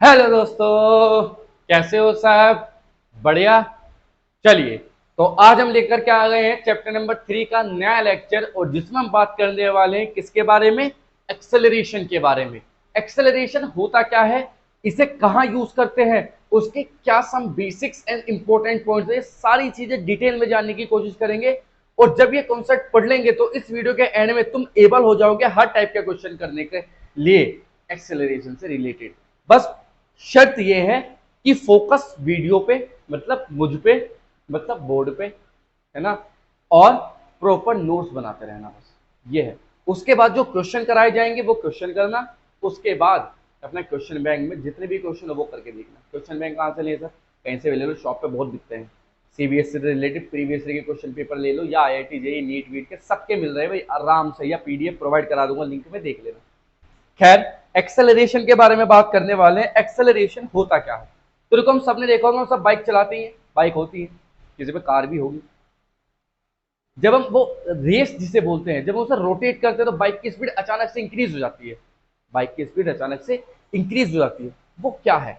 Hello दोस्तों, कैसे हो साहब? बढ़िया। चलिए, तो आज हम लेकर के आ गए हैं चैप्टर नंबर 3 का नया लेक्चर, और जिसमें हम बात करने वाले हैं किसके बारे में? एक्सेलरेशन के बारे में। एक्सेलरेशन होता क्या है, इसे कहाँ यूज करते हैं, उसके क्या some basics and important points है, सारी चीजें डिटेल में जानने की कोशिश करेंगे। और जब ये कॉन्सेप्ट पढ़ लेंगे तो इस वीडियो के एंड में तुम एबल हो जाओगे हर टाइप के क्वेश्चन करने के लिए एक्सेलरेशन से रिलेटेड। बस शर्त यह है कि फोकस वीडियो पे, मतलब मुझ पे, मतलब बोर्ड पे, है ना, और प्रॉपर नोट्स बनाते रहना, बस ये है। उसके बाद जो क्वेश्चन कराए जाएंगे वो क्वेश्चन करना। उसके बाद अपना क्वेश्चन बैंक में जितने भी क्वेश्चन हो वो करके देखना। क्वेश्चन बैंक कहाँ से ले सर? कहीं से भी ले लो, शॉप पे बहुत बिकते हैं। सीबीएसई से रिलेटेड प्रीवियस ईयर के क्वेश्चन पेपर ले लो, या आईआईटी जेईई नीट वीट के सबके मिल रहे हैं भाई आराम से, या पीडीएफ प्रोवाइड करा दूंगा लिंक में, देख लेना। खैर, एक्सेलरेशन के बारे में बात करने वाले हैं। एक्सेलरेशन होता क्या है? तो देखो, हम सबने देखा होगा, हम सब बाइक चलाते हैं, बाइक होती है, किसी पे कार भी होगी। जब हम वो रेस जिसे बोलते हैं, जब हम उसे रोटेट करते हैं तो बाइक की स्पीड अचानक से इंक्रीज हो जाती है। बाइक की स्पीड अचानक से इंक्रीज हो जाती है, वो क्या है?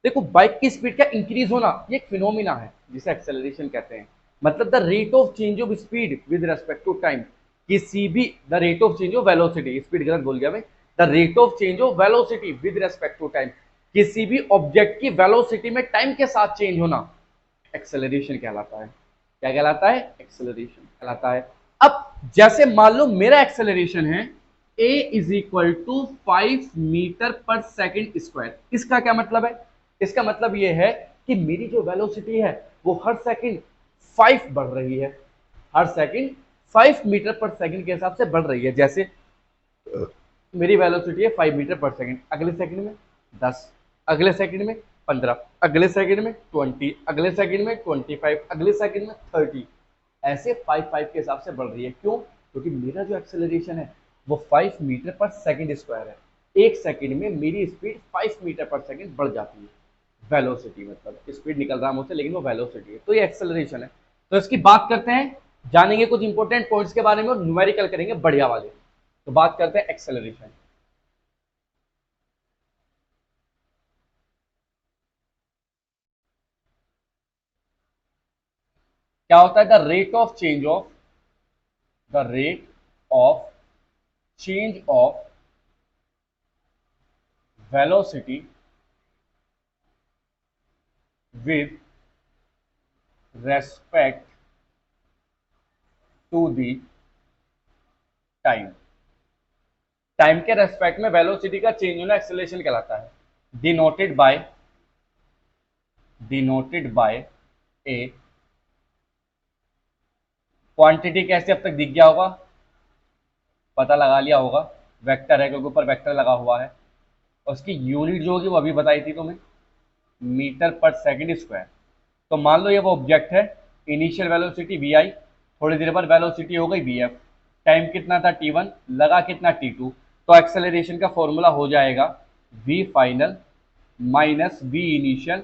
देखो, बाइक की स्पीड का इंक्रीज होना ये एक फिनोमिना है जिसे एक्सेलरेशन कहते हैं। मतलब the rate of change of speed with respect to time. किसी भी the rate of change of velocity, speed गलत बोल गया मैं, the rate of change of velocity with respect to time. किसी भी ऑब्जेक्ट की वेलोसिटी में टाइम के साथ चेंज होना एक्सेलरेशन कहलाता है। क्या कहलाता है? एक्सेलरेशन कहलाता है। अब जैसे मान लो मेरा एक्सेलरेशन है a is equal to 5 metre per second square. इसका क्या मतलब है? इसका मतलब यह है कि मेरी जो वेलोसिटी है वो हर सेकंड 5 बढ़ रही है। हर सेकंड 5 मीटर पर सेकंड के हिसाब से बढ़ रही है। जैसे मेरी वेलोसिटी है 5 मीटर पर सेकंड, अगले सेकंड में 10, अगले सेकंड में 15, अगले सेकंड में 20, अगले सेकंड में 25, अगले सेकंड में 30। ऐसे 5 के हिसाब से बढ़ रही है। क्यों? क्योंकि मेरा जो एक्सेलरेशन है वो 5 मीटर पर सेकंड स्क्वायर है। एक सेकंड में मेरी स्पीड 5 मीटर पर सेकंड बढ़ जाती है। वेलोसिटी मतलब स्पीड निकल रहा है मुझसे, लेकिन वो वेलोसिटी है, तो ये एक्सेलरेशन है। तो इसकी बात करते हैं, जानेंगे कुछ इंपॉर्टेंट पॉइंट्स के बारे में और न्यूमेरिकल करेंगे बढ़िया वाले। तो बात करते हैं एक्सेलरेशन। क्या होता है? The rate of change of velocity with respect to the time. Time के रेस्पेक्ट में वेलोसिटी का चेंज होना एक्सेलरेशन कहलाता है। Denoted by A quantity. कैसे अब तक दिख गया होगा, पता लगा लिया होगा। वेक्टर है क्योंकि ऊपर वेक्टर लगा हुआ है। और उसकी यूनिट जो होगी वो अभी बताई थी तुम्हें, मीटर पर सेकंड स्क्वायर। तो मान लो ये वो ऑब्जेक्ट है, इनिशियल वेलोसिटी वी आई, थोड़ी देर बाद वेलोसिटी हो गई वी एफ, टाइम कितना था टी वन, लगा कितना टी टू। तो एक्सेलरेशन का फॉर्मूला हो जाएगा V final minus we initial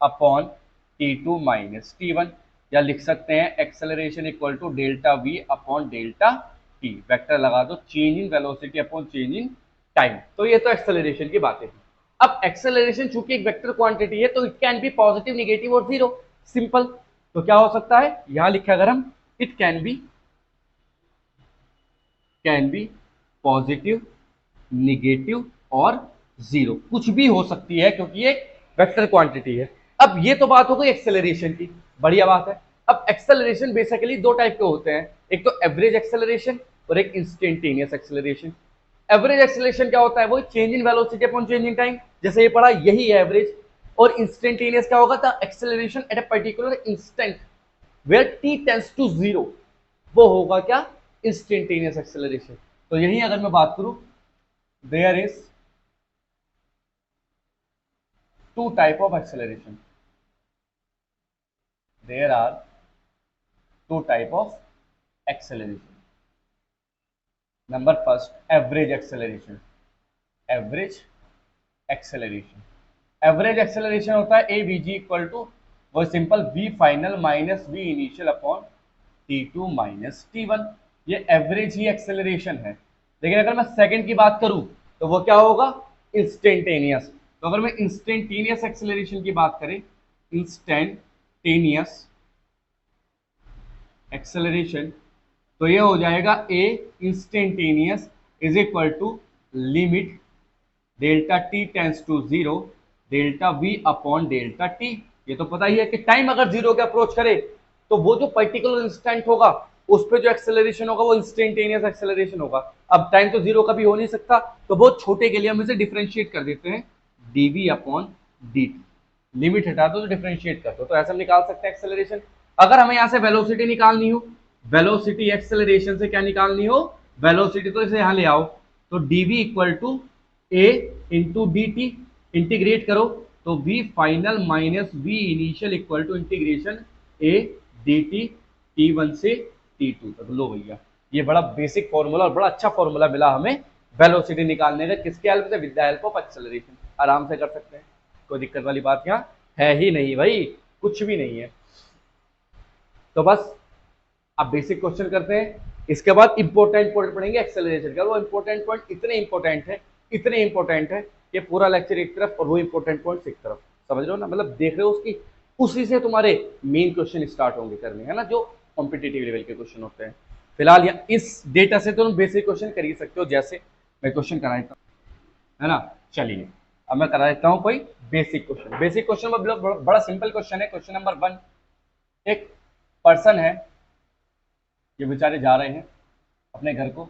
upon T two minus T one. या लिख सकते हैं acceleration equal to delta we upon delta T. Vector लगा दो, change in velocity upon change in time. तो ये तो एक्सेलरेशन की बातें थी। अब एक्सेलरेशन चूंकि एक वेक्टर क्वांटिटी है तो it can be positive, negative और जीरो। सिंपल। तो क्या हो सकता है यहां लिखा अगर हम, it can be positive, negative और जीरो, कुछ भी हो सकती है क्योंकि ये वेक्टर क्वांटिटी है। अब ये तो बात हो गई एक्सेलरेशन की, बढ़िया बात है। अब एक्सेलरेशन बेसिकली दो टाइप के होते हैं, एक तो एवरेज एक्सेलरेशन और एक इंस्टेंटेनियस एक्सेलरेशन। एवरेज एक्सेलरेशन क्या होता है? वो change in velocity upon change in time, जैसे ये पढ़ा, यही है एवरेज। और इंस्टेंटेनियस क्या होगा? The acceleration at a particular instant where T tends to zero, वो होगा क्या? Instantaneous acceleration. तो यही अगर मैं बात करूं, there is two type of acceleration. There are two type of acceleration. Number first, average acceleration. Average acceleration. Average acceleration होता है avg इक्वल टू वो simple v final minus v initial upon t2 minus t1। ये average ही acceleration है। लेकिन अगर मैं second की बात करूं तो वो क्या होगा? इंस्टेंटेनियस। तो अगर मैं इंस्टेंटेनियस एक्सेलरेशन की बात करें, इंस्टेंटेनियस एक्सेलरेशन, तो ये हो जाएगा a instantaneous is equal to limit delta t tends to zero delta we upon delta t. ये तो पता ही है कि टाइम अगर जीरो के अप्रोच करे तो वो जो पर्टिकुलर इंस्टेंट होगा उस पर जो एक्सेलरेशन होगा वो इंस्टेंटेनियस एक्सेलरेशन होगा। अब टाइम तो जीरो कभी हो नहीं सकता, तो बहुत छोटे के लिए हम इसे डिफरेंशिएट कर देते हैं DV upon D T. Limit हटा दो तो डिफरेंशिएट कर दो, तो ऐसा हम निकाल सकते हैं एक्सेलरेशन। अगर हमें यहाँ से वेलोसिटी निकालनी हो, वेलोसिटी एक्सेलरेशन से क्या निकालनी हो, वेलोसिटी, तो इसे यहाँ ले आओ, तो dv equal to a into d t, integrate करो तो v final minus v initial equal to integration a d t t1 से t2 तक। लो भैया, ये बड़ा बेसिक फॉर्मूला और बड़ा अच्छा फॉर्मूला मिला हमें वेलोसिटी निकालने का, किसके हेल्प से, with the help of acceleration. आराम से कर सकते हैं, कोई दिक्कत वाली बात यहाँ है ही नहीं भाई, कुछ भी नहीं है। तो बस अब बेसिक क्वेश्चन करते हैं, इसके बाद इंपॉर्टेंट पॉइंट पढ़ेंगे एक्सेलरेशन का। वो इंपॉर्टेंट पॉइंट इतने इंपॉर्टेंट है, इतने इंपॉर्टेंट है कि पूरा लेक्चर एक तरफ और वो इंपॉर्टेंट पॉइंट एक तरफ, समझ रहे हो ना, मतलब देख रहे हो उसकी, उसी से तुम्हारे मेन क्वेश्चन स्टार्ट होंगे करने, है ना, जो कॉम्पिटिटिव लेवल के क्वेश्चन होते हैं। फिलहाल इस डेटा से तो तुम बेसिक क्वेश्चन कर ही सकते हो, जैसे मैं क्वेश्चन करा देता हूँ, है ना। चलिए अब मैं करा देता हूँ कोई बेसिक क्वेश्चन। बेसिक क्वेश्चन में बड़ा सिंपल क्वेश्चन है। क्वेश्चन नंबर 1, एक पर्सन है, ये बेचारे जा रहे हैं अपने घर को,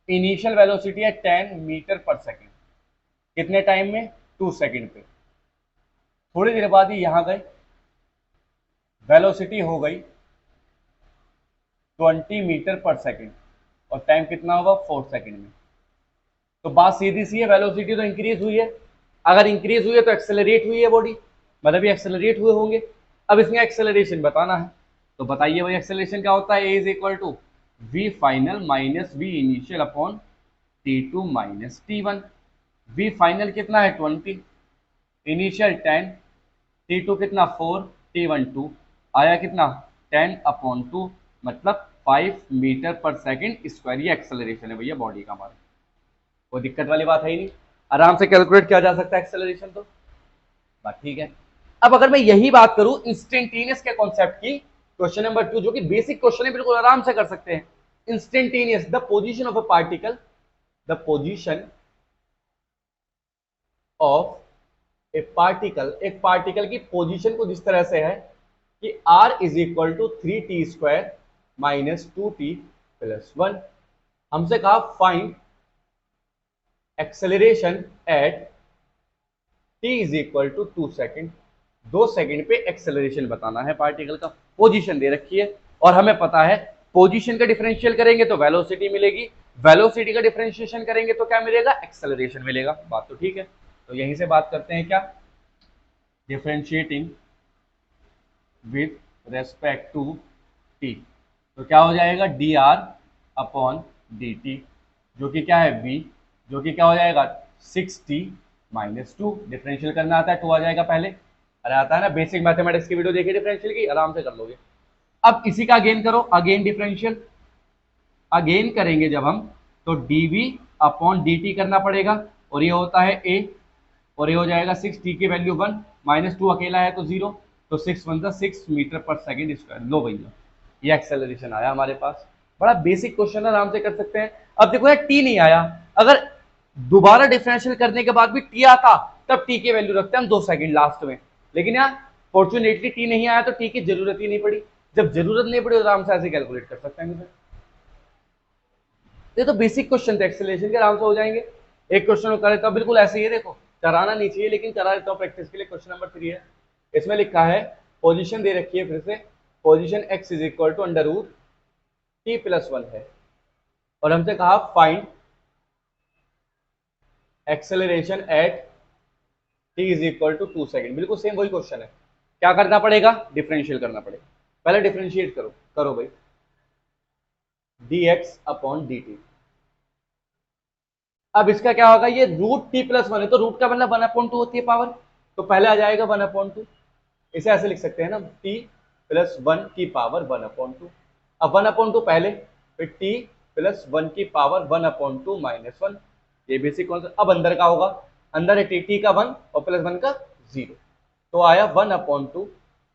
इनिशियल वेलोसिटी है 10 मीटर पर सेकेंड, कितने टाइम में, 2 सेकेंड पे। थोड़ी देर बाद ही यहां गए, वेलोसिटी हो गई 20 मीटर पर सेकेंड और टाइम कितना होगा, 4 सेकेंड में। तो बात सीधी सी है, वेलोसिटी तो इंक्रीज हुई है, अगर इंक्रीज हुई है तो एक्सेलरेट हुई है बॉडी, मतलब ये एक्सेलरेट हुए होंगे। अब इसमें एक्सेलरेशन बताना है, तो बताइए भाई एक्सेलरेशन क्या होता है, a is equal to v final minus we initial upon t2 minus t1। V final कितना है 20, इनिशियल 10, t2 कितना 4, t1 2, आया कितना 10 अपॉन 2, मतलब 5 मीटर पर सेकेंड स्क्वायर। ये एक्सेलरेशन है भैया बॉडी का हमारा, कोई दिक्कत वाली बात है ही नहीं, आराम से कैलकुलेट किया जा सकता है एक्सेलरेशन, तो बात ठीक है। अब अगर मैं यही बात करूं इंस्टेंटेनियस के कॉन्सेप्ट की, क्वेश्चन नंबर 2 जो कि बेसिक क्वेश्चन है, बिल्कुल आराम से कर सकते हैं। Instantaneous, the position of a particle, the position of a particle, एक पार्टिकल की पोजीशन को जिस तरह से है कि r is equal to 3t square minus 2t plus 1। हमसे कहा find acceleration at t is equal to 2 second, 2 second पे एक्सेलरेशन बताना है पार्टिकल का। पोजीशन दे रखी है और हमें पता है पोजीशन का डिफरेंशियल करेंगे तो वेलोसिटी मिलेगी, वेलोसिटी का डिफरेंशिएशन करेंगे तो क्या मिलेगा, एक्सेलरेशन मिलेगा। बात तो ठीक है, तो यहीं से बात करते हैं क्या, differentiating with respect to t, तो क्या हो जाएगा d r upon D t, जो कि क्या है v, जो कि क्या हो जाएगा 6t माइनस 2। डिफरेंशियल करना आता है, 2 आ जाएगा पहले, अरे आता है ना, बेसिक मैथमेटिक्स की वीडियो देखिए डिफरेंशियल की, आराम से कर लोगे। अब इसी का अगेन करो, अगेन डिफरेंशियल, अगेन करेंगे जब हम तो dv अपॉन dt करना पड़ेगा, और ये होता है a, और ये हो जाएगा 6t की वैल्यू 1, माइनस 2 अकेला है तो 0, तो 6 1 6 मीटर पर सेकेंड स्क्वायर। लो भैया ये एक्सेलरेशन आया हमारे पास, बड़ा बेसिक क्वेश्चन है, आराम से कर सकते हैं। अब देखो यार टी नहीं आया, अगर दोबारा डिफरेंशियल करने के बाद भी टी आता तब टी की वैल्यू रखते हैं हम 2 सेकंड लास्ट में, लेकिन यार फॉर्चुनेटली टी नहीं आया तो टी की जरूरत ही नहीं पड़ी। जब जरूरत नहीं पड़ी तो आराम से ऐसे कैलकुलेट कर सकते हैं। ये तो बेसिक क्वेश्चन थे एक्सेलरेशन के, आराम से हो जाएंगे। एक क्वेश्चन कर लेता हूं बिल्कुल ऐसे ही, देखो कराना नहीं चाहिए लेकिन करा देता हूं प्रैक्टिस के लिए। क्वेश्चन नंबर 3 है, इसमें लिखा है पोजीशन दे रखी है, फिर से position x is equal to under root t plus 1 है, और हमसे कहा find acceleration at t is equal to 2 second. बिल्कुल सेम वही क्वेश्चन है, क्या करना पड़ेगा, डिफरेंशियल करना पड़ेगा। पहले डिफरेंशिएट करो, करो भाई, dx अपॉन dt। अब इसका क्या होगा, ये रूट t प्लस 1 है तो रूट का मतलब 1/2 होती है पावर, तो पहले आ जाएगा 1/2, इसे ऐसे लिख सकते हैं ना, t प्लस 1 की पावर 1/2। अब 1/2 पहले, फिर t प्लस 1 की पावर 1/2 माइनस 1, ये बेसिक कॉन्सेप्ट। अब अंदर का होगा, अंदर है टी का 1 और प्लस 1 का 0, तो आया 1/2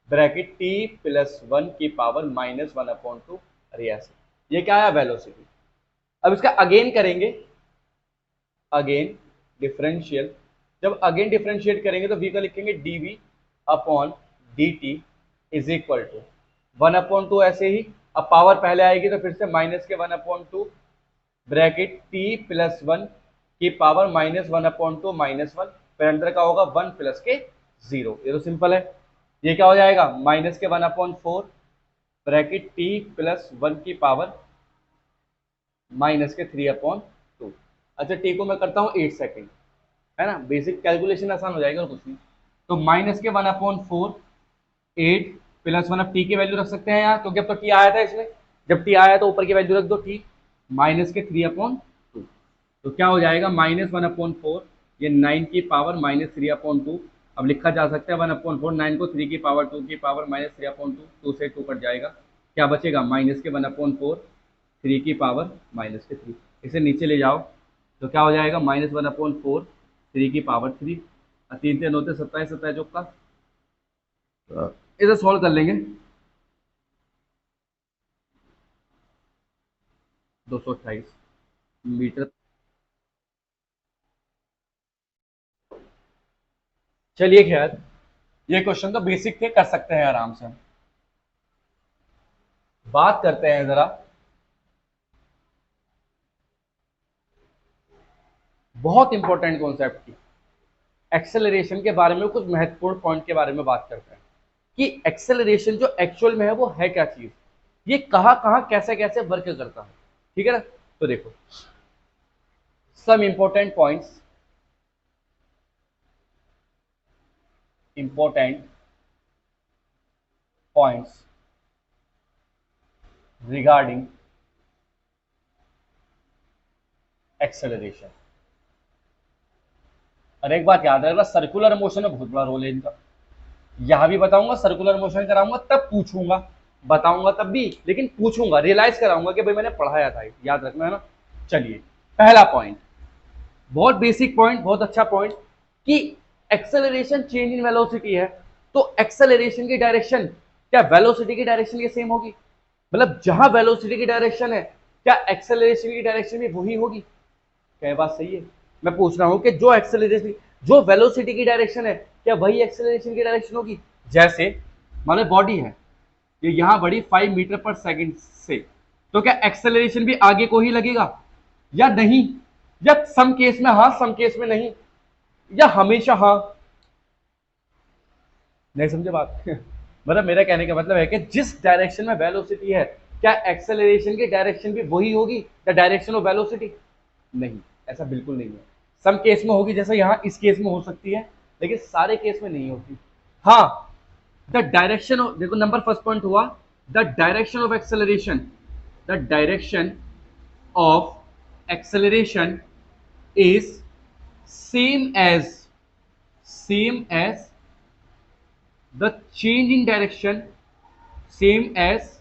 ब्रैकेट टी प्लस 1 की पावर माइनस 1/2। अरे ऐसे ये क्या आया वेलोसिटी। अब इसका अगेन करेंगे, अगेन डिफरेंशियल, जब अगेन डिफरेंशिएट करेंगे तो v का लिखेंगे dv upon dt is equal to 1/2 ऐसे ही। अब पावर पहले आएगी तो फिर से माइनस के 1/2 ब्रैकेट t प्लस 1 की पावर माइनस 1/2 माइनस 1, फिर अंदर का होगा 1 प्लस के 0। ये तो सिंपल है। ये क्या हो जाएगा माइनस के 1/4 ब्रैकेट t प्लस 1 की पावर माइनस के 3/2। अच्छा t को मैं करता हूँ 8 सेकेंड, है ना, बेसिक कैलकुलेशन आसान हो जाएगा और कुछ नहीं। तो माइनस के 1/4 8 प्लस 1, अब टी की वैल्यू रख सकते हैं यहाँ क्योंकि अब तो टी आया था इसमें, जब टी आया तो ऊपर की वैल्यू रख दो टी माइनस के 3/2। तो क्या हो जाएगा -1/4, ये 9 की पावर -3/2। अब लिखा जा सकता है 1/4 9 को 3 की पावर 2 की पावर -3/2, 2 से 2 कट जाएगा, क्या बचेगा माइनस के 1/4 3 की पावर -3। इसे नीचे ले जाओ तो क्या हो जाएगा -1/4 3 की पावर 3, 3 3 होते 27, 27 जो का, इसे सॉल्व कर लेंगे 228 मीटर। चलिए खैर ये क्वेश्चन तो बेसिक थे, कर सकते हैं आराम से। बात करते हैं जरा बहुत इंपॉर्टेंट कॉन्सेप्ट की, एक्सेलरेशन के बारे में, कुछ महत्वपूर्ण पॉइंट के बारे में बात करते हैं कि एक्सेलरेशन जो एक्चुअल में है वो है क्या चीज, ये कहां कहां कैसे कैसे वर्क करता है। ठीक है ना, तो देखो some important points, important points regarding acceleration. और एक बात याद रखना, सर्कुलर मोशन में बहुत बड़ा रोल है इनका। यहां भी बताऊंगा, सर्कुलर मोशन कराऊंगा तब पूछूंगा, बताऊंगा तब भी, लेकिन पूछूंगा, रियलाइज कराऊंगा कि भाई मैंने पढ़ाया था, याद रखना है ना। चलिए पहला पॉइंट, बहुत बेसिक पॉइंट, बहुत अच्छा पॉइंट, कि एक्सेलरेशन चेंज इन वेलोसिटी है, तो एक्सेलरेशन की डायरेक्शन क्या वेलोसिटी की डायरेक्शन के सेम होगी? मतलब जहां वेलोसिटी की डायरेक्शन है क्या एक्सेलरेशन की डायरेक्शन भी वही होगी? क्या ये बात सही है? मैं पूछ रहा हूं कि जो एक्सेलरेशन, जो वेलोसिटी की डायरेक्शन है क्या वही एक्सेलरेशन की डायरेक्शन होगी? जैसे मान लो बॉडी है, ये यहां बढ़ी 5 मीटर पर सेकंड से, तो क्या एक्सेलरेशन भी आगे को ही लगेगा या नहीं? या सम केस में हाँ, सम केस में नहीं, या हमेशा हाँ? नहीं समझे बात? मतलब मेरा कहने का मतलब है कि जिस डायरेक्शन में वेलोसिटी है क्या एक्सेलरेशन की डायरेक्शन भी वही होगी, द डायरेक्शन ऑफ वेलोसिटी? नहीं, ऐसा बिल्कुल नहीं है। सम केस में होगी, जैसे यहां इस केस में हो सकती है, लेकिन सारे केस में नहीं होती। हाँ, द डायरेक्शन ऑफ, देखो नंबर फर्स्ट पॉइंट हुआ the direction of acceleration, the direction of acceleration is same as the change in direction, same as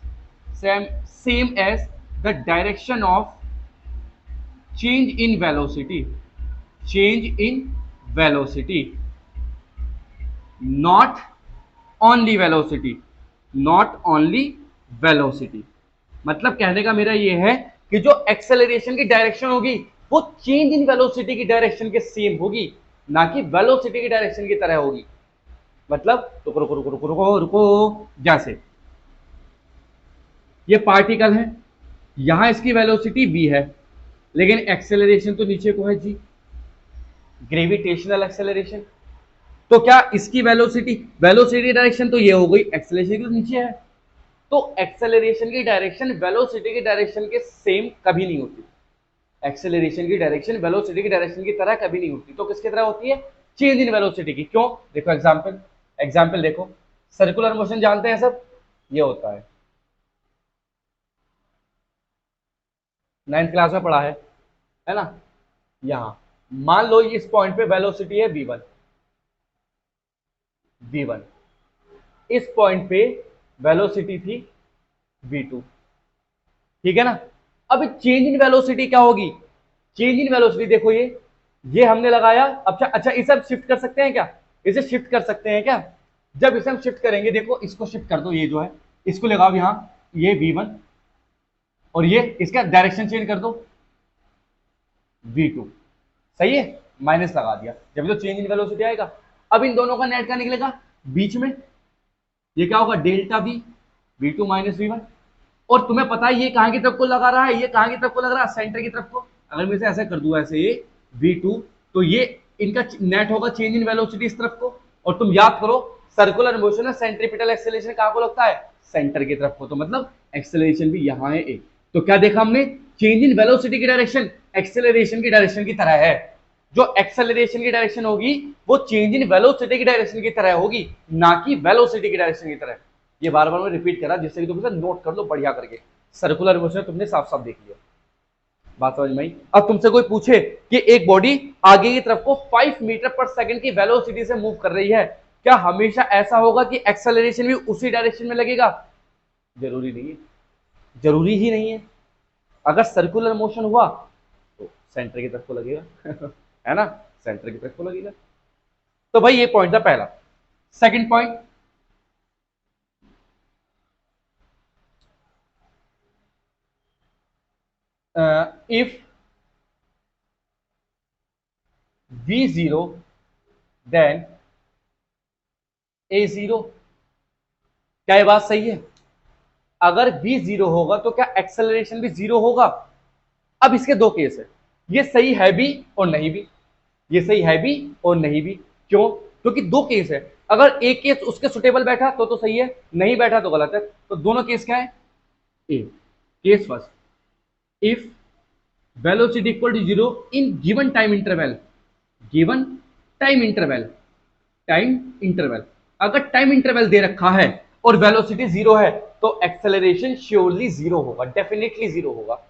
same as the direction of change in velocity, change in velocity, not only velocity, not only velocity। मतलब कहने का मेरा ये है कि जो acceleration की direction होगी वो चेंज इन वेलोसिटी की डायरेक्शन के सेम होगी, ना कि वेलोसिटी की डायरेक्शन की तरह होगी। मतलब रुको रुको रुको रुको रुको रुको, जैसे ये पार्टिकल है, यहां इसकी वेलोसिटी v है, लेकिन एक्सेलरेशन तो नीचे को है g, ग्रेविटेशनल एक्सेलरेशन। तो क्या इसकी वेलोसिटी, वेलोसिटी डायरेक्शन तो ये हो गई, एक्सेलरेशन की तो नीचे है, तो एक्सेलरेशन की डायरेक्शन वेलोसिटी की डायरेक्शन के सेम कभी नहीं होती। एक्सेलरेशन की डायरेक्शन वेलोसिटी की डायरेक्शन की तरह कभी नहीं होती, तो किसकी तरह होती है? चेंज इन वेलोसिटी की। क्यों? देखो एग्जांपल, एग्जांपल देखो, सर्कुलर मोशन जानते हैं सब, ये होता है, 9th क्लास में पढ़ा है ना। यहां मान लो इस पॉइंट पे वेलोसिटी है v1, v1, इस पॉइंट पे वेलोसिटी थी v2, ठीक है ना। अब चेंज इन वेलोसिटी क्या होगी? चेंज इन वेलोसिटी देखो, ये ये हमने लगाया। अच्छा अच्छा, इसे हम शिफ्ट कर सकते हैं क्या? इसे शिफ्ट कर सकते हैं क्या? जब इसे हम शिफ्ट करेंगे, देखो इसको शिफ्ट कर दो, ये जो है इसको लगाओ यहाँ, ये V1, और ये इसका डायरेक्शन चेंज कर दो V2। सही है, माइनस लगा दिया, जब तो चेंज इन वेलोसिटी आएगा। अब इन दोनों का नेट क्या निकलेगा बीच में, ये क्या होगा delta V, V2 minus V1। और तुम्हें पता है ये कहां की तरफ को लगा रहा है, ये कहां की तरफ को लग रहा है, सेंटर की तरफ को। अगर मैं इसे ऐसे कर दूं, ऐसे ये V2, तो ये इनका नेट होगा चेंज इन वेलोसिटी इस तरफ को। और तुम याद करो, सर्कुलर मोशन में सेंट्रीपिटल एक्सेलरेशन कहां को लगता है, सेंटर की तरफ को, तो मतलब एक्सेलरेशन भी यहां है एक। तो क्या देखा हमने, चेंज इन वेलोसिटी की डायरेक्शन एक्सेलरेशन की डायरेक्शन की तरह है। जो एक्सेलरेशन की डायरेक्शन होगी वो चेंज इन वेलोसिटी की डायरेक्शन की तरह होगी, ना कि वेलोसिटी की डायरेक्शन की तरह। ये बार बार मैं रिपीट करा जिससे कि तुम इसे नोट कर लो बढ़िया करके। सर्कुलर मोशन तुमने साफ साफ देख लिया, बात समझ में आई। अब तुमसे कोई पूछे कि एक बॉडी आगे की तरफ को 5 मीटर पर सेकंड की वेलोसिटी से मूव कर रही है, क्या हमेशा ऐसा होगा कि एक्सेलरेशन भी उसी डायरेक्शन में लगेगा? जरूरी नहीं है, जरूरी ही नहीं है। अगर सर्कुलर मोशन हुआ तो सेंटर की तरफ को लगेगा है ना, सेंटर की तरफ को लगेगा। तो भाई ये पॉइंट था पहला। Second point, if V0 then A0। क्या ये बात सही है? अगर V0 होगा तो क्या एक्सेलरेशन भी 0 होगा? अब इसके दो केस है, ये सही है भी और नहीं भी, ये सही है भी और नहीं भी। क्यों? क्योंकि दो केस है, अगर एक केस उसके सुटेबल बैठा तो सही है, नहीं बैठा तो गलत है। तो दोनों केस क्या है? A case first, if velocity equal to 0 in given time interval, given time interval, time interval, अगर टाइम इंटरवल दे रखा है और वेलोसिटी 0 है तो एक्सेलरेशन श्योरली 0 होगा, डेफिनेटली 0 होगा।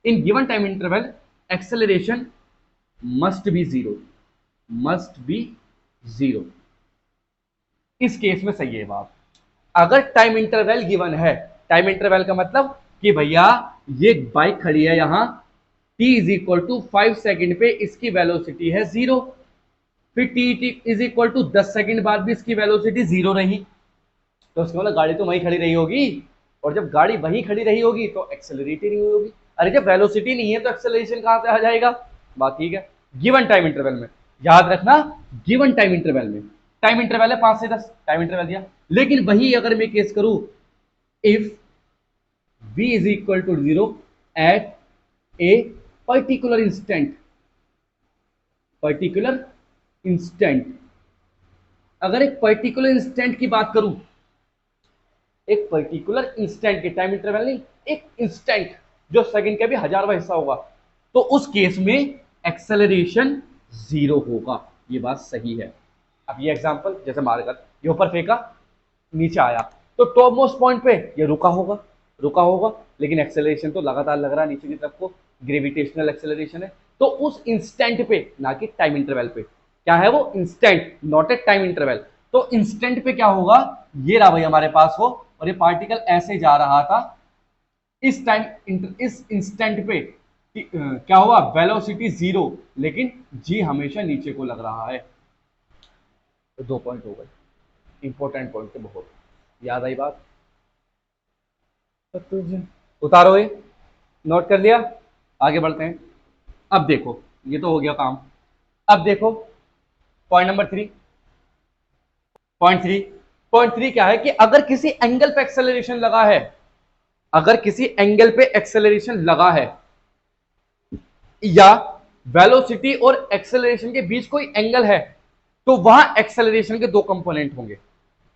इन given time interval acceleration must be 0, must be 0। इस केस में सही है बात। अगर टाइम इंटरवल गिवन है, टाइम इंटरवल का मतलब कि भैया ये बाइक खड़ी है यहां, t is equal to 5 second पे इसकी वेलोसिटी है 0, फिर t is equal to 10 second बाद भी इसकी वेलोसिटी 0 रही, तो उसका मतलब गाड़ी तो वहीं खड़ी रही होगी। और जब गाड़ी वहीं खड़ी रही होगी तो एक्सेलरेट ही नहीं हुई होगी। अरे जब वेलोसिटी नहीं है तो एक्सेलरेशन कहां से आ जाएगा? बात ठीक है। गिवन टाइम इंटरवल में, याद रखना, गिवन टाइम इंटरवल में, टाइम इंटरवल है 5 से 10, टाइम इंटरवल दिया। लेकिन वही अगर मैं केस करूं, if v is equal to 0 at a particular instant, particular instant, अगर एक पर्टिकुलर इंस्टेंट की बात करूं, एक पर्टिकुलर इंस्टेंट के, टाइम इंटरवल नहीं, एक इंस्टेंट जो सेकंड का भी 1000वां हिस्सा होगा, तो उस केस में एक्सेलरेशन 0 होगा। ये बात सही है। अब ये एग्जांपल, जैसे मारकर ये ऊपर फेंका, नीचे आया, तो टॉप मोस्ट पॉइंट पे ये रुका होगा, रुका होगा, लेकिन एक्सेलरेशन तो लगातार लग रहा है नीचे की तरफ को, ग्रेविटेशनल एक्सेलरेशन है। तो उस इंस्टेंट पे, ना कि टाइम इंटरवल पे, क्या है वो instant, not a time interval. तो इंस्टेंट पे क्या होगा, ये रहा भाई हमारे पास वो, और ये पार्टिकल ऐसे जा रहा था, इस टाइम इस इंस्टेंट पे क्या हुआ, वेलोसिटी 0, लेकिन जी हमेशा नीचे को लग रहा है। तो 2 पॉइंट हो गए, इंपॉर्टेंट पॉइंट थे बहुत, याद आई बात? तो तुझे उतारो, ये नोट कर लिया, आगे बढ़ते हैं। अब देखो, ये तो हो गया काम। अब देखो पॉइंट नंबर 3, पॉइंट थ्री क्या है कि अगर किसी एंगल पे एक्सेलरेशन लगा है, अगर किसी एंगल पे एक्सेलरेशन लगा है, या वेलोसिटी और एक्सेलरेशन के बीच कोई एंगल है, तो वहां एक्सेलरेशन के दो कंपोनेंट होंगे,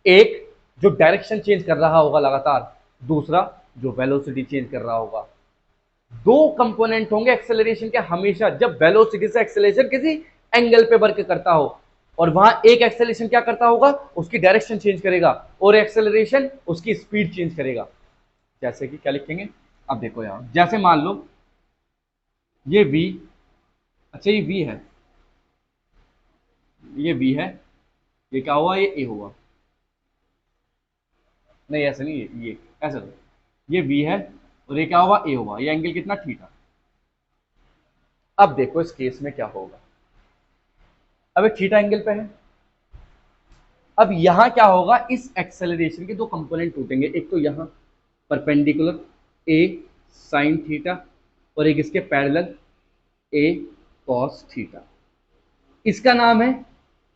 एक जो डायरेक्शन चेंज कर रहा होगा लगातार, दूसरा जो वेलोसिटी चेंज कर रहा होगा। दो कंपोनेंट होंगे एक्सेलरेशन के हमेशा, जब वेलोसिटी से एक्सेलरेशन किसी एंगल पे वर्क करता हो, और वहां एक एक्सेलरेशन क्या करता होगा, उसकी डायरेक्शन चेंज करेगा, और एक्सेलरेशन उसकी स्पीड चेंज करेगा। जैसे कि क्या लिखेंगे, अब देखो यहां, जैसे मान लो ये v, अच्छा ये v है, ये v है, ये क्या हुआ, ये a हुआ, नहीं ऐसे नहीं, ये ऐसे तो, ये v है और ये क्या हुआ, a हुआ, ये एंगल कितना, थीटा। अब देखो इस केस में क्या होगा, अब एक थीटा एंगल पे है। अब यहां क्या होगा, इस एक्सेलरेशन के दो कंपोनेंट टूटेंगे, एक तो यहां परपेंडिकुलर ए साइन थीटा और एक इसके पैरेलल ए कॉस थीटा। इसका नाम है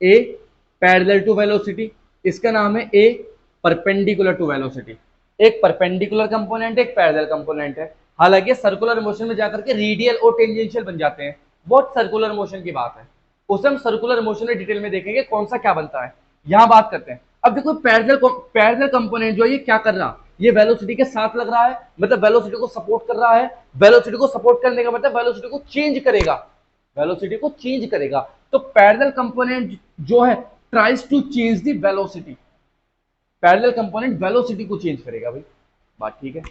ए पैरेलल टू वेलोसिटी, इसका नाम है ए परपेंडिकुलर टू वेलोसिटी। एक परपेंडिकुलर कंपोनेंट, एक पैरेलल कंपोनेंट है। हालांकि सर्कुलर मोशन में जाकर के रेडियल और टेंजेंशियल बन जाते हैं, बहुत सर्कुलर मोशन की बात है, उसे हम सर्कुलर मोशन में डिटेल में देखेंगे कौन सा क्या बनता है। यहां बात करते हैं। अब देखो पैरेलल कंपोनेंट जो है ये क्या कर रहा, ये वेलोसिटी के साथ लग रहा है, मतलब वेलोसिटी को सपोर्ट कर रहा है। वेलोसिटी को सपोर्ट करने का मतलब वेलोसिटी को चेंज करेगा, वेलोसिटी को चेंज करेगा। तो पैरेलल कंपोनेंट जो है tries to change the velocity, parallel component velocity को चेंज करेगा भाई, बात ठीक है।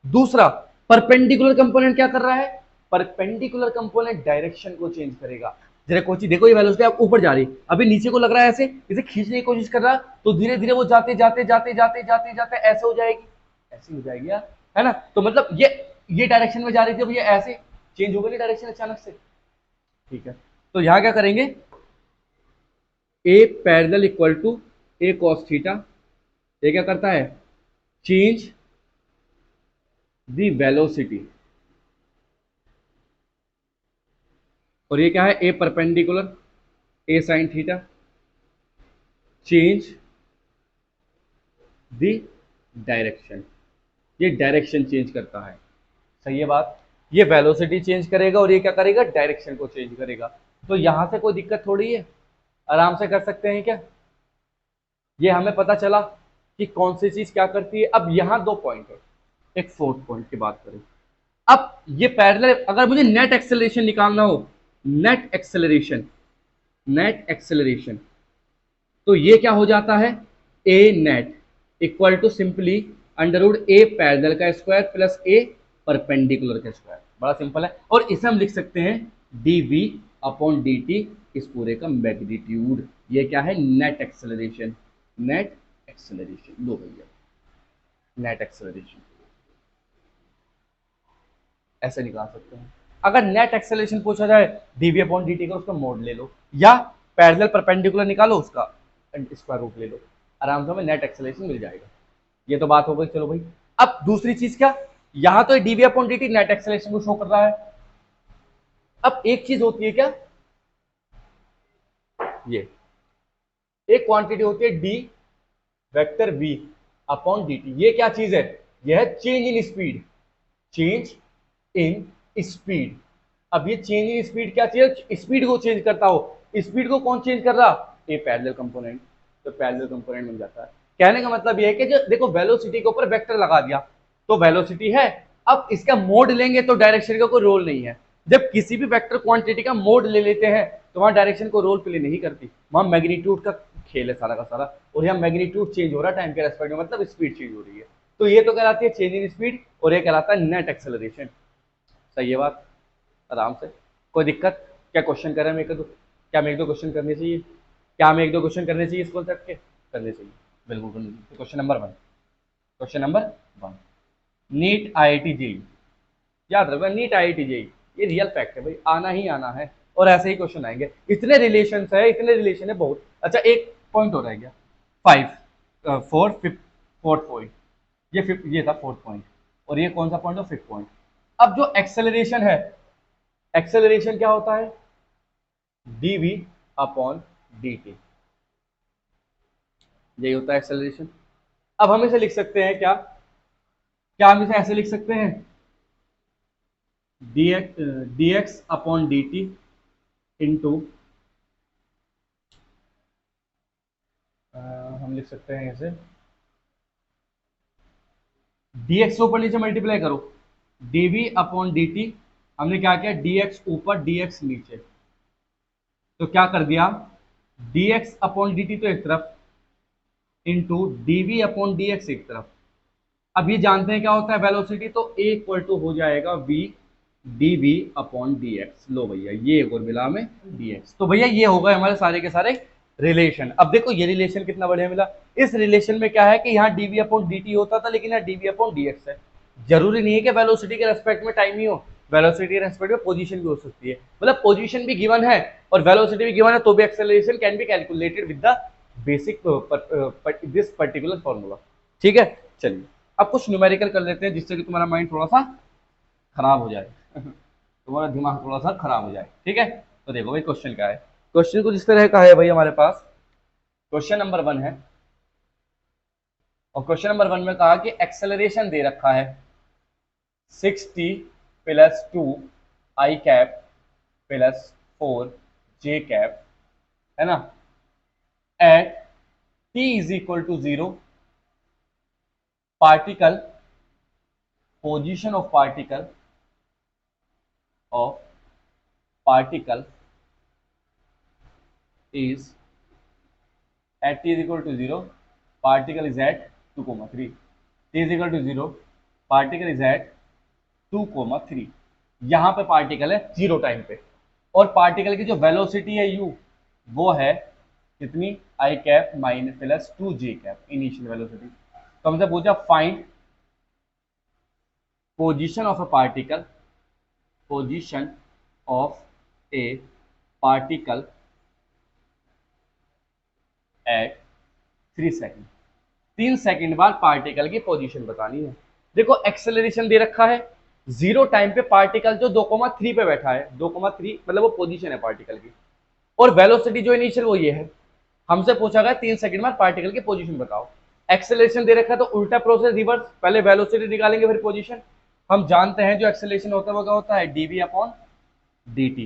दूसरा परपेंडिकुलर कंपोनेंट क्या कर रहा है, परपेंडिकुलर कंपोनेंट डायरेक्शन को चेंज करेगा। जरा कोची देखो, ये वेलोसिटी आप ऊपर जा रही, अभी नीचे को लग रहा है ऐसे, इसे खींचने की कोशिश कर रहा, तो धीरे धीरे वो जाते जाते जाते जाते जाते जाते ऐसे हो जाएगी, ऐसी हो जाएगी यार, है ना। तो मतलब ये डायरेक्शन में जा रही थी, अब ये ऐसे चेंज हो गई डायरेक्शन अचानक से, ठीक है। तो यहां क्या करेंगे, a parallel equal to a cos theta, ये क्या करता है, चेंज द वेलोसिटी, और ये क्या है, a perpendicular a sine theta, change the direction, ये डायरेक्शन चेंज करता है, सही है बात। ये वेलोसिटी चेंज करेगा और ये क्या करेगा, डायरेक्शन को चेंज करेगा। तो यहां से कोई दिक्कत थोड़ी है, आराम से कर सकते हैं क्या। ये हमें पता चला कि कौन सी चीज क्या करती है। अब यहां दो पॉइंट है, एक फोर्थ पॉइंट की बात करें। अब ये पैरेलल, अगर मुझे नेट एक्सेलरेशन निकालना हो, नेट एक्सेलरेशन, नेट एक्सेलरेशन, तो ये क्या हो जाता है, a net equal to simply under root a parallel का स्क्वायर प्लस ए परपेंडिकुलर का स्क्वायर, बड़ा सिंपल है। और इसे हम लिख सकते हैं d v upon D t, इस पूरे का मैग्नीट्यूड। ये क्या है, नेट एक्सेलरेशन, नेट एक्सेलरेशन, लो भैया नेट एक्सेलरेशन ऐसे निकाल सकते हैं। अगर नेट एक्सेलरेशन पूछा जाए डीवी अपॉन डी टी का उसका मोड ले लो, या पैरेलल परपेंडिकुलर निकालो उसका स्क्वायर रूट ले लो, आराम से हमें नेट एक्सेलरेशन मिल जाएगा। ये तो बात हो गई, चलो भाई। अब दूसरी चीज क्या, यहां तो dv upon D t net acceleration को शो कर रहा है। अब एक चीज होती है क्या, ये एक क्वांटिटी होती है d vector v upon D t. ये क्या चीज है, यह है change in speed, change in speed. अब ये चेंज इन स्पीड क्या चीज, स्पीड को चेंज करता हो। स्पीड को कौन चेंज कर रहा, ए पैरेलल कंपोनेंट, तो पैरेलल कंपोनेंट बन जाता है। कहने का मतलब ये है कि जो देखो वेलोसिटी के ऊपर वेक्टर लगा दिया तो वेलोसिटी है, अब इसका मोड लेंगे तो डायरेक्शन का कोई रोल नहीं है। जब किसी भी वेक्टर क्वांटिटी का मोड ले लेते हैं तो वहां डायरेक्शन को रोल प्ले नहीं करती, वहां मैग्नीट्यूड का खेल है सारा का सारा, और यहाँ मैग्नीट्यूड चेंज हो रहा है टाइम के रेस्पेक्ट में, मतलब स्पीड चेंज हो रही है। तो ये तो कहलाती है चेंज इन स्पीड और ये कहलाता है नेट एक्सेलरेशन, सही है बात, आराम से। कोई दिक्कत, क्या क्वेश्चन करें मेरे को, क्या मेरे 1-2 क्वेश्चन करने चाहिए, क्या हमें 1-2 क्वेश्चन करने चाहिए इस कॉन्सेप्ट के, करने चाहिए, बिल्कुल करने चाहिए। Question number 1, question number 1, NEET IIT JEE, याद रखना नीट आईआईटी जेईई, ये रियल फैक्ट है भाई, आना ही आना है, और ऐसे ही क्वेश्चन आएंगे। इतने रिलेशन है, इतने रिलेशन है बहुत। अच्छा एक पॉइंट हो रह गया, 4th पॉइंट, ये था 4th पॉइंट, और ये कौन सा पॉइंट है, 5th पॉइंट। अब जो एक्सेलरेशन है, एक्सेलरेशन क्या होता है, dv अपॉन dt, यही होता है एक्सेलरेशन। अब हम इसे लिख सकते हैं क्या, क्या हम इसे ऐसे लिख सकते हैं, dx अपॉन dt इंटू, हम लिख सकते हैं ऐसे, dx के ऊपर नीचे मल्टीप्लाई करो, dv अपॉन dt, हमने क्या किया, dx ऊपर dx नीचे, तो क्या कर दिया, dx अपॉन dt तो एक तरफ इंटू dv अपॉन dx एक तरफ। अब ये जानते हैं क्या होता है वेलोसिटी, तो a इक्वल टू हो जाएगा v dv अपॉन dx। लो भैया ये एक और मिला हमें dx, तो भैया ये हो गए हमारे सारे के सारे रिलेशन। अब देखो ये रिलेशन कितना बढ़िया मिला। इस रिलेशन में क्या है कि यहाँ dv अपॉन dt होता था, लेकिन यहाँ dv अपॉन dx है। जरूरी नहीं है कि वेलोसिटी के रेस्पेक्ट में टाइम ही हो, वेलोसिटी रेस्पेक्ट में पोजीशन भी हो सकती है, मतलब पोजीशन भी गिवन है और वेलोसिटी भी गिवन है, तो भी acceleration can be calculated with the basic this particular formula. ठीक है, चलिए अब कुछ न्यूमेरिकल कर लेते हैं जिससे कि तुम्हारा माइंड थोड़ा सा खराब हो जाए तुम्हारा दिमाग थोड़ा सा खराब हो जाए। ठीक है, तो देखो भाई क्वेश्चन क्या है। क्वेश्चन कुछ इस तरह का है भाई हमारे पास। क्वेश्चन नंबर 1 है और क्वेश्चन नंबर 1 में कहा कि एक्सेलरेशन दे रखा है 6t plus 2 i cap plus 4 j cap, है ना, at t is equal to 0, particle position of particle is at t is equal to 0, particle is at 2,3, t is equal to 0, particle is at 2,3। यहाँ पे particle है 0 time पे और particle की जो velocity है u वो है कितनी, आई cap minus plus 2 j cap initial velocity. तो हमसे पूछा find position of a particle, position of a particle at 3 second, 3 second बाद पार्टिकल की पोजीशन बतानी है। देखो एक्सेलरेशन दे रखा है 0 टाइम पे, पार्टिकल जो 2,3 पे बैठा है, 2,3 मतलब वो पोजीशन है पार्टिकल की, और वेलोसिटी जो इनिशियल वो ये है। हमसे पूछा गया 3 सेकेंड बाद पार्टिकल की पोजीशन बताओ। एक्सेलरेशन दे रखा है तो उल्टा प्रोसेस रिवर्स, पहले वेलोसिटी निकालेंगे फिर पोजीशन। हम जानते हैं जो एक्सेलरेशन होता है वो क्या होता है, dv अपॉन dt।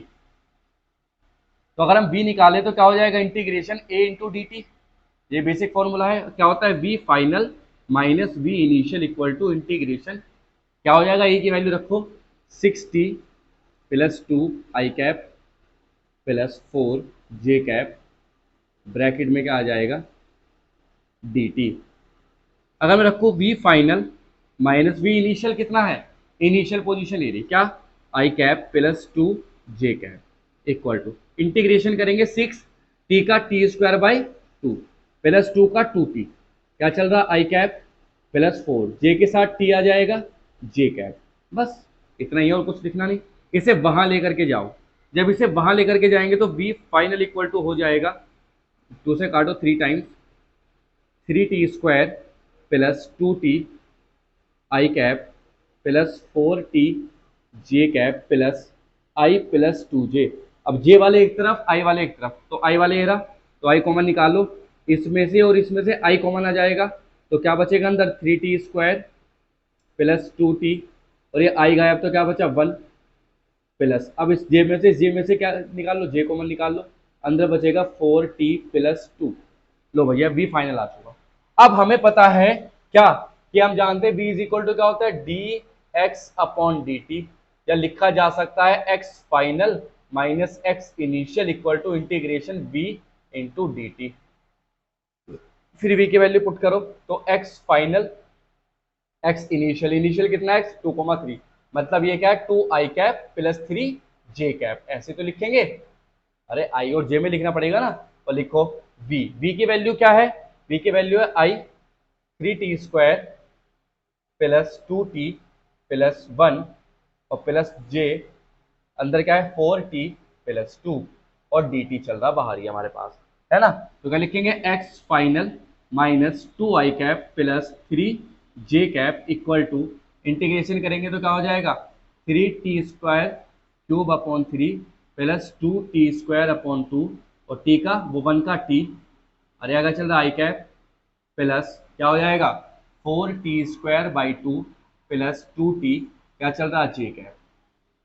तो अगर हम v निकाले तो क्या हो जाएगा, integration a into d t, ये बेसिक फॉर्मूला है। क्या होता है, v final minus v initial equal to integration, क्या हो जाएगा, e की वैल्यू रखो 6t plus 2 i cap plus 4 j cap, bracket में क्या आ जाएगा dt। अगर मैं रखूँ v final minus v initial, कितना है, इनिशियल पोजीशन ले रही क्या, i cap plus 2 j cap equal to integration करेंगे 6 t का टी स्क्वायर बाई 2 प्लस 2 का 2t, क्या चल रहा, आई कैप प्लस 4 जे के साथ t आ जाएगा जे कैप, बस इतना ही है और कुछ लिखना नहीं। इसे वहां लेकर के जाओ, जब इसे वहां लेकर के जाएंगे तो v फाइनल इक्वल टू हो जाएगा, 2 से काटो 3 times 3t square plus 2t आई कैप प्लस 4t जे कैप प्लस आई प्लस 2j। अब जे वाले एक तरफ आई वाले एक तरफ, तो आई वाले एरा तो आई कॉमन निकालो, इसमें से और इसमें से आई कॉमन आ जाएगा, तो क्या बचेगा अंदर 3t स्क्वायर प्लस 2t, और ये आई गायब तो क्या बचा 1 प्लस, अब इस जे में से क्या निकाल लो, जे कॉमन निकाल लो, अंदर बचेगा 4t प्लस 2। लो भैया v फाइनल आ चुका। अब हमें पता है क्या कि हम जानते हैं v इज इक्वल टू क्या होता है, dx अपॉन dt, या लिखा जा सकता है x final minus x initial equal to integration v into d t. फिर v की वैल्यू पुट करो तो x final x initial, initial कितना है x 2,3, मतलब ये क्या है 2 i cap plus 3 j cap, ऐसे तो लिखेंगे, अरे आई और जे में लिखना पड़ेगा ना, तो लिखो v की वैल्यू क्या है, v की वैल्यू है आई 3t square plus 2t plus 1 और प्लस j, अंदर क्या है 4t प्लस 2 और dt चल रहा बाहर ही हमारे पास, है ना। तो क्या लिखेंगे x final minus 2 i cap plus 3 j cap equal to integration करेंगे तो क्या हो जाएगा 3t square cube upon 3 plus 2t square upon 2 और t का वो 1 का t, अरे आगे चल रहा आई कैप प्लस क्या हो जाएगा 4t square by 2 plus 2t, क्या चल रहा जे कैप।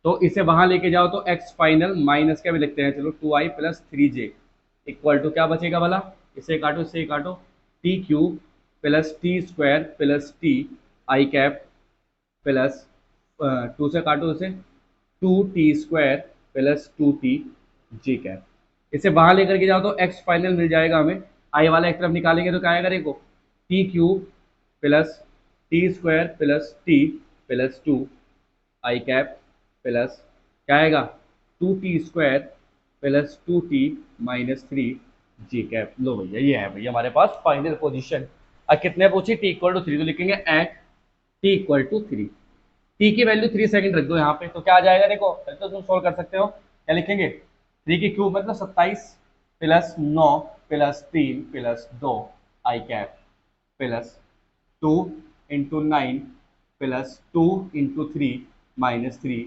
तो इसे वहां लेके जाओ तो x फाइनल माइनस क्या भी लिखते हैं, चलो 2i plus 3j equal to क्या बचेगा वाला, इसे काटो इससे काटो, T cube plus T square plus T I cap plus 2 से काटो इसे 2t स्क्वायर प्लस 2t जे कैप। इसे वहां लेकर के जाओ तो x फाइनल मिल जाएगा हमें, आई वाला एक तरफ निकालेंगे तो क्या आएगा, देखो T cube plus T square plus T plus 2 i cap plus क्या आएगा 2t square plus 2t minus 3 जी कैप। लो भैया ये है भैया हमारे पास फाइनल पोजीशन। अब कितने पूछी, t इक्वल टू 3, तो लिखेंगे at t equal to 3, t की वैल्यू 3 सेकंड रख दो यहाँ पे, तो क्या आ जाएगा देखो, तो तुम सोल्व कर सकते हो। क्या लिखेंगे, 3 की क्यूब मतलब 27 plus 9 plus 3 plus 2 i cap plus 2 into 9 plus 2 into 3 minus 3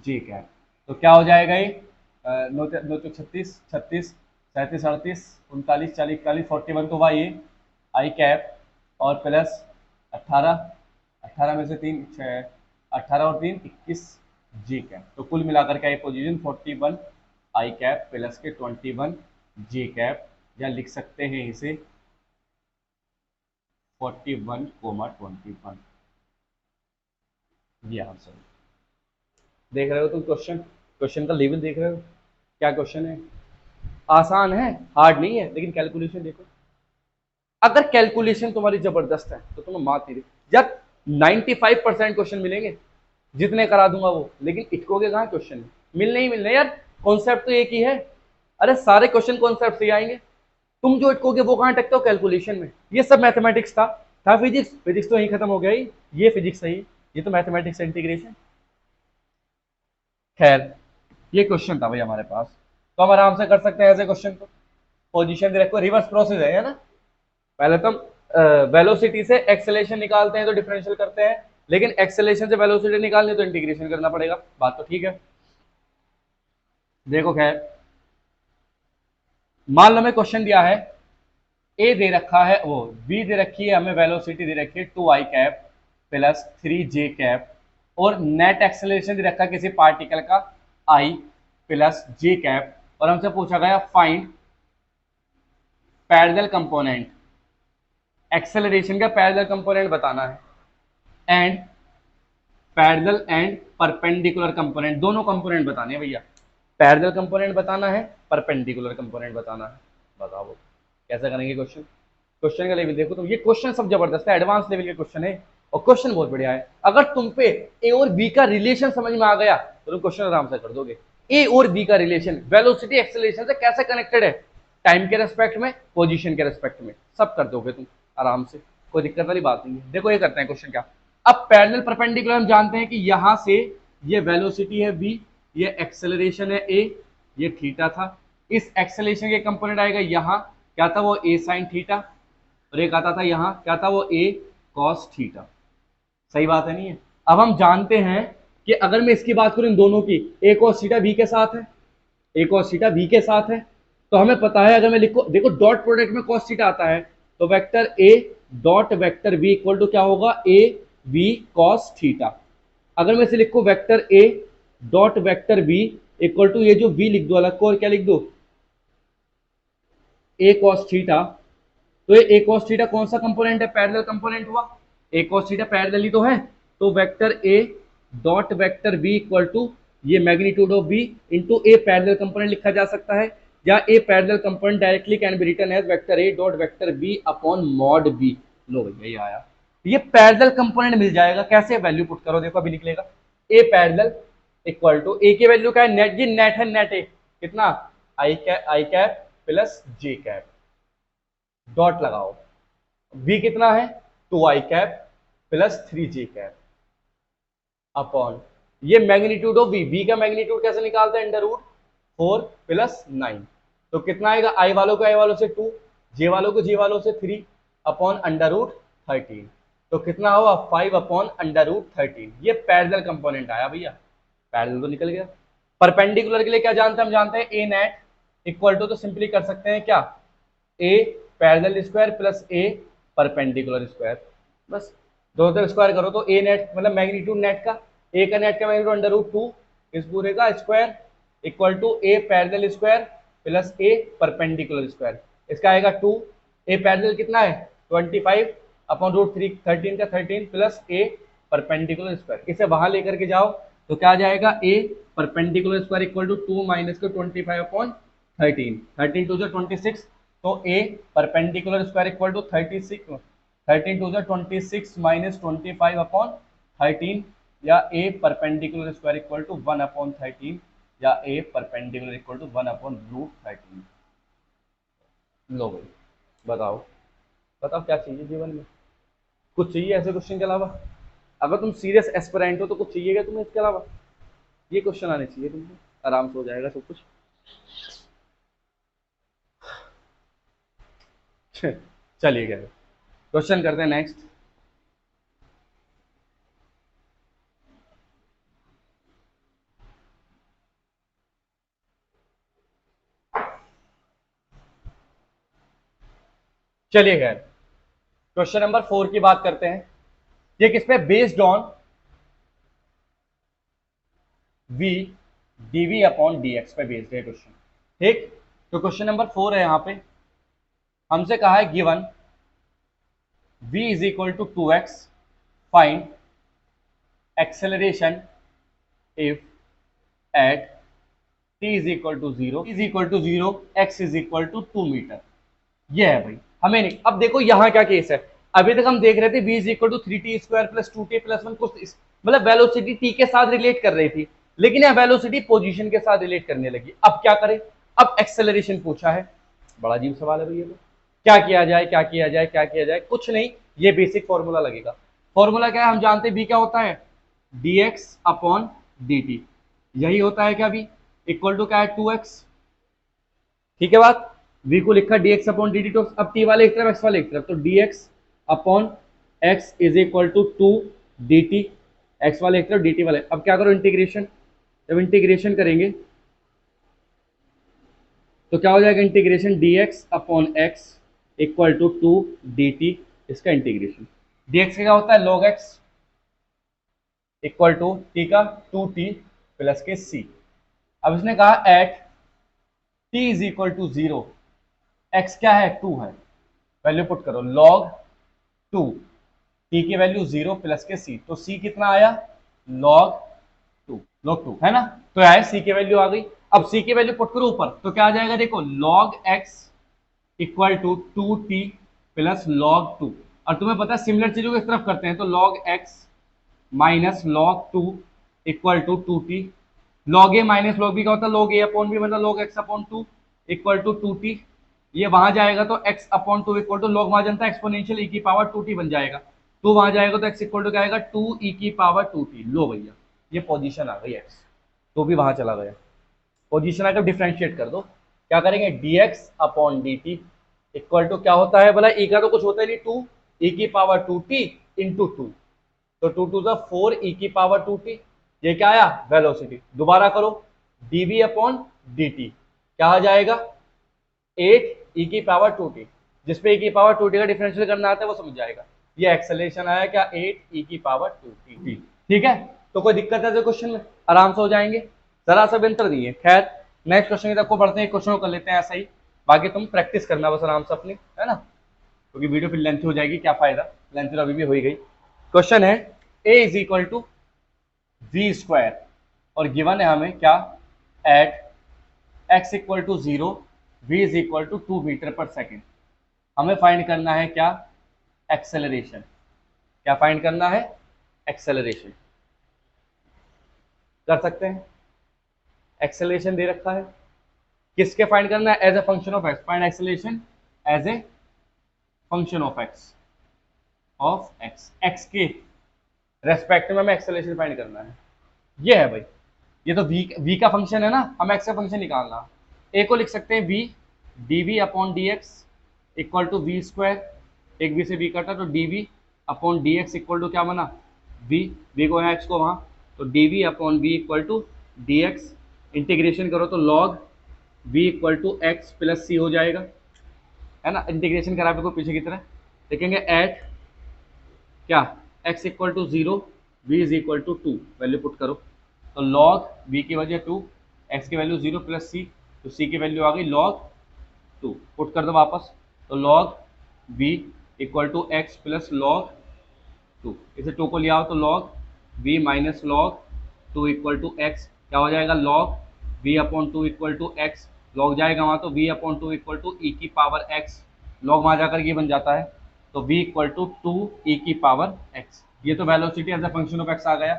j cap. तो क्या हो जाएगा ये, नौ नौ तो 36, 36 37 38 39 40 41 41 तो भाई ये आई कैप और प्लस 18, 18 में से 3 6, 18 और 3 21 जी कैप। तो कुल मिलाकर के आई पोजीशन 41 आई कैप प्लस के 21 जी कैप, या लिख सकते हैं इसे 41,21। ये आंसर देख रहे हो तुम, क्वेश्चन क्वेश्चन का लेवल देख रहे हो, क्या क्वेश्चन है, आसान है, हार्ड नहीं है, लेकिन कैलकुलेशन देखो। अगर कैलकुलेशन तुम्हारी जबरदस्त है तो तुम्हें मात नहीं दे यार, 95% क्वेश्चन मिलेंगे जितने करा दूंगा वो, लेकिन इटकोगे कहाँ क्वेश्चन, मिलने ही मिलने यार, कॉन्सेप्ट तो एक ही है। अरे सारे क्वेश्चन कॉन्सेप्ट से ही आएंगे, तुम जो इटकोगे वो कहाँ अटकते हो कैलकुलेशन में। ये सब मैथमेटिक्स था फिजिक्स, फिजिक्स तो यही खत्म हो गया ही, ये फिजिक्स सही, ये तो मैथमेटिक्स इंटीग्रेशन। खैर ये क्वेश्चन था भाई हमारे पास, तो हम आराम से कर सकते हैं ऐसे क्वेश्चन को। पोजीशन दे रखो, रिवर्स प्रोसेस है ना, पहले तो हम वेलोसिटी से एक्सेलेरेशन निकालते हैं तो डिफरेंशियल करते हैं, लेकिन एक्सेलेरेशन से वेलोसिटी निकालनी तो इंटीग्रेशन करना पड़ेगा, बात तो ठीक है। देखो खैर, मान लो हमें क्वेश्चन दिया है, ए दे रखा है, वो बी दे रखी है, हमें वेलोसिटी दे रखी है 2i cap plus 3j cap, और नेट एक्सेलरेशन दे रखा है किसी पार्टिकल का i प्लस j कैप, और हमसे पूछा गया फाइंड पैरेलल कंपोनेंट, एक्सेलरेशन का पैरेलल कंपोनेंट बताना है, and parallel and perpendicular component, दोनों कंपोनेंट बताने हैं भैया, पैरेलल कंपोनेंट बताना है, परपेंडिकुलर कंपोनेंट बताना है। बताओ कैसे करेंगे क्वेश्चन, क्वेश्चन का लेवल देखो, तो ये क्वेश्चन सब जबरदस्त है, एडवांस लेवल के क्वेश्चन है, और क्वेश्चन बहुत बढ़िया है। अगर तुम पे ए और बी का रिलेशन समझ में आ गया तो तुम क्वेश्चन आराम से कर दोगे। ए और बी का रिलेशन वेलोसिटी एक्सेलरेशन से कैसे कनेक्टेड है, टाइम के रेस्पेक्ट में, पोजीशन के रेस्पेक्ट में, सब कर दोगे तुम आराम से, कोई दिक्कत वाली बात नहीं है। देखो ये करते हैं क्वेश्चन क्या, अब पैरेलल परपेंडिकुलर हम जानते हैं कि यहां से ये वेलोसिटी है v, ये एक्सेलरेशन है a, ये थीटा था, इस एक्सेलरेशन के कंपोनेंट आएगा यहाँ, क्या था वो a साइन थीटा, और एक आता था यहाँ क्या था वो a कॉस थीटा। सही बात है नहीं है। अब हम जानते हैं कि अगर मैं इसकी बात करूं इन दोनों की, a cos थीटा v के साथ है, a cos थीटा v के साथ है, तो हमें पता है अगर मैं लिखो, देखो डॉट प्रोडक्ट में cos थीटा आता है, तो vector a dot vector v equal to क्या होगा, a v cos थीटा। अगर मैं इसे लिखूं vector a dot vector v equal to, ये जो v लिख दो अलग को, और क्या लिख दो, a cos थीटा, तो ये a cos थीटा कौन सा कंपोनेंट है, पैरेलल कंपोनेंट हुआ, a cos थीटा पैरेलल ही तो है, तो vector a dot vector b equal to ये magnitude of b into a parallel component लिखा जा सकता है, या a parallel component directly can be written as vector a dot vector b upon mod b। लो भैया ये आया, ये पैरेलल कंपोनेंट मिल जाएगा, कैसे, वैल्यू पुट करो, देखो अभी निकलेगा a parallel equal to, a की वैल्यू क्या है, नेट, ये नेट है, नेट है कितना, i cap plus j cap, dot लगाओ, v कितना है 2i cap plus 3j cap upon ये मैग्नीट्यूड ऑफ v का मैग्नीट्यूड कैसे निकालते हैं, अंडर रूट 4 प्लस 9, तो कितना आएगा, i वालों को i वालों से 2, j वालों को j वालों से 3 अपॉन अंडर रूट 13, तो कितना होगा 5 अपॉन अंडर रूट 13। ये पैरेलल कंपोनेंट आया भैया, पैरेलल तो निकल गया। परपेंडिकुलर के लिए क्या जानते हैं, हम जानते हैं ए नेट इक्वल टू, तो सिंपली कर सकते हैं क्या, ए parallel square plus a perpendicular square, बस दोनों तरफ स्क्वायर करो तो ए नेट मतलब मैग्नीट्यूड नेट का, ए का नेट का मैग्नीट्यूड अंडर रूट 2 इस पूरे का square equal to a parallel square plus a perpendicular square, इसका आएगा 2, ए पैरेलल कितना है 25 अपॉन रूट 3 13 का 13 प्लस ए परपेंडिकुलर स्क्वायर, इसे वहां लेकर के जाओ तो क्या आ जाएगा, a perpendicular square equal to 2 minus के 25 अपॉन 13, 13 टू 26, तो a perpendicular square equal to 36, 13 two 26 minus 25 upon 13, या a perpendicular square equal to 1 upon 13, या a perpendicular equal to 1 upon root 13। लो भाई बताओ, बताओ क्या चाहिए जीवन में, कुछ चाहिए ऐसे क्वेश्चन के अलावा, अगर तुम सीरियस एस्पिरेंट हो तो कुछ चाहिएगा तुम्हें इसके अलावा, ये क्वेश्चन आने चाहिए तुमको, आराम से हो जाएगा सब कुछ। चलिए क्या क्वेश्चन करते हैं नेक्स्ट। चलिए खैर क्वेश्चन नंबर 4 की बात करते हैं। ये किस पे based on v dv upon dx पे बेस्ड है क्वेश्चन। ठीक, तो क्वेश्चन नंबर 4 है, यहां पे हमसे कहा है given v is equal to 2x, find acceleration if at t is equal to 0 is equal to 0 x is equal to 2 metre. ये है भाई, हमें नहीं। अब देखो यहां क्या केस है, अभी तक हम देख रहे थे v is equal to 3t square plus 2t plus 1, कुछ मतलब वेलोसिटी t के साथ रिलेट कर रही थी, लेकिन यह वेलोसिटी पोजीशन के साथ रिलेट करने लगी। अब क्या करें, अब एक्सेलरेशन पूछा है, बड़ा अजीब सवाल है भैया, तो क्या किया जाए, क्या किया जाए, क्या किया जाए, कुछ नहीं, ये बेसिक फॉर्मूला लगेगा। फॉर्मूला क्या है, हम जानते हैं v क्या होता है, dx अपॉन dt, यही होता है क्या v, इक्वल टू क्या है 2x। ठीक है बात, v को लिखा dx अपॉन dt, तो अब t वाले एक तरफ x वाले एक तरफ, तो dx upon x is equal to 2 dt, x वाले एक तरफ dt वाले। अब क्या करो इंटीग्रेशन, जब इंटीग्रेशन करेंगे तो क्या हो जाएगा, integration dx upon x equal to 2 dt, इसका इंटीग्रेशन dx का क्या होता है log x equal to t का 2t प्लस के c। अब इसने कहा at t is equal to 0, x क्या है 2 है, वैल्यू पुट करो log 2, t की वैल्यू 0 प्लस के c, तो c कितना आया log 2 है ना, तो है c की वैल्यू आ गई। अब c की वैल्यू पुट करो ऊपर, तो क्या आ जाएगा देखो log x equal to 2t plus log 2, और तुम्हें पता है सिमिलर चीजों को इस तरफ करते हैं, तो log x minus log 2 equal to 2t, log a minus log b का होता है log a अपॉन b, मतलब log x upon 2 equal to 2t, ये वहां जाएगा तो x upon 2 equal to log वहां जनता है एक्सपोनेंशियल e की पावर 2t बन जाएगा, तो वहां जाएगा तो x इक्वल टू क्या आएगा 2 e की पावर 2t। लो भैया ये पोजीशन आ गई x, तो भी वहां चला गया, पोजीशन आकर डिफरेंशिएट कर दो, क्या करेंगे dx upon dt equal to क्या होता है बोला, e का तो कुछ होता ही नहीं, 2 e की पावर 2t इंटू 2, तो 2 टू द 4 e की पावर 2t, ये क्या आया वेलोसिटी। दोबारा करो dv अपॉन dt क्या आ जाएगा 8 e की पावर 2t, जिसपे e की पावर 2t का डिफरेंशियल करना आता है वो समझ जाएगा, ये एक्सेलरेशन आया क्या 8 e की पावर 2t। ठीक है, तो कोई दिक्कत है तो क्वेश्चन में आराम से हो जाएंगे, जरा सा बेहतर नहीं है। खैर नेक्स्ट क्वेश्चन की तरफ को बढ़ते हैं, क्वेश्चन को कर लेते हैं ऐसा ही, बाकी तुम प्रैक्टिस करना बस आराम से अपनी, है ना, क्योंकि वीडियो फिर लेंथ हो जाएगी, क्या फायदा, लेंथ तो अभी भी हो ही गई। क्वेश्चन है a is equal to v square, और गिवन है हमें क्या at x equal to 0 v is equal to 2 metre per second. हमें फाइंड करना है क्या एक्सेलरेशन, क्या फाइंड करना है एक्सेलरेशन, कर सकते हैं, एक्सेलरेशन दे रखा है, किसके फाइंड करना है, as a function of x, find acceleration as a function of x के रेस्पेक्ट में हमें एक्सेलरेशन फाइंड करना है। ये है भाई, ये तो v का फंक्शन है ना, हमें x का फंक्शन निकालना। a को लिख सकते हैं v dv upon dx equal to v square, एक v से v कटा तो dv upon dx equal to क्या बना v को यहाँ x को वहाँ, तो dv upon v equal to dx, integration करो तो log v equal to x plus c हो जाएगा, है ना, इंटीग्रेशन करा को पीछे की तरह लिखेंगे एट क्या x equal to 0 v is equal to 2, value put करो तो log v की वजह 2, x की वैल्यू 0 प्लस c, तो c की वैल्यू आ गई log 2, पुट कर दो वापस, तो log v equal to x plus log 2, इसे 2 को लिया हो तो log v minus log 2 equal to x, क्या हो जाएगा log v upon 2 equal to x, log जाएगा वहाँ तो v upon 2 equal to e की पावर x, log वहाँ जाकर ये बन जाता है, तो v इक्वल टू 2 e की पावर x। ये तो velocity as a function of x आ गया,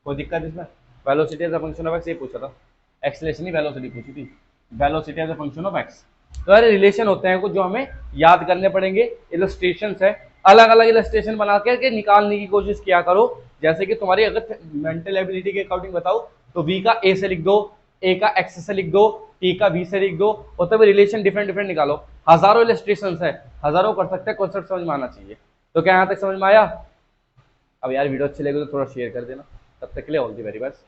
कोई दिक्कत इसमें, velocity as a function of x ये पूछा था, एक्सेलरेशन ही वेलोसिटी पूछी थी, velocity as a function of x। तो यार रिलेशन होते हैं कुछ जो हमें याद करने पड़ेंगे, इलस्ट्रेशंस है, अलग अलग इलस्ट्रेशन बना के निकालने की कोशिश किया करो। जैसे कि तुम्हारी अगर मेंटल एबिलिटी के अकॉर्डिंग बताओ तो बी का ए से लिख दो, ए का एक्स से लिख दो, टी का बी से लिख दो, और तभी रिलेशन डिफरेंट डिफरेंट निकालो। हजारों इलस्ट्रेशन है, हजारों कर सकते हैं, कॉन्सेप्ट समझ में आना चाहिए। तो क्या यहाँ तक समझ में आया? अब यार वीडियो अच्छी लगी तो थोड़ा शेयर कर देना। तब तक के लिए ऑल द वेरी बेस्ट।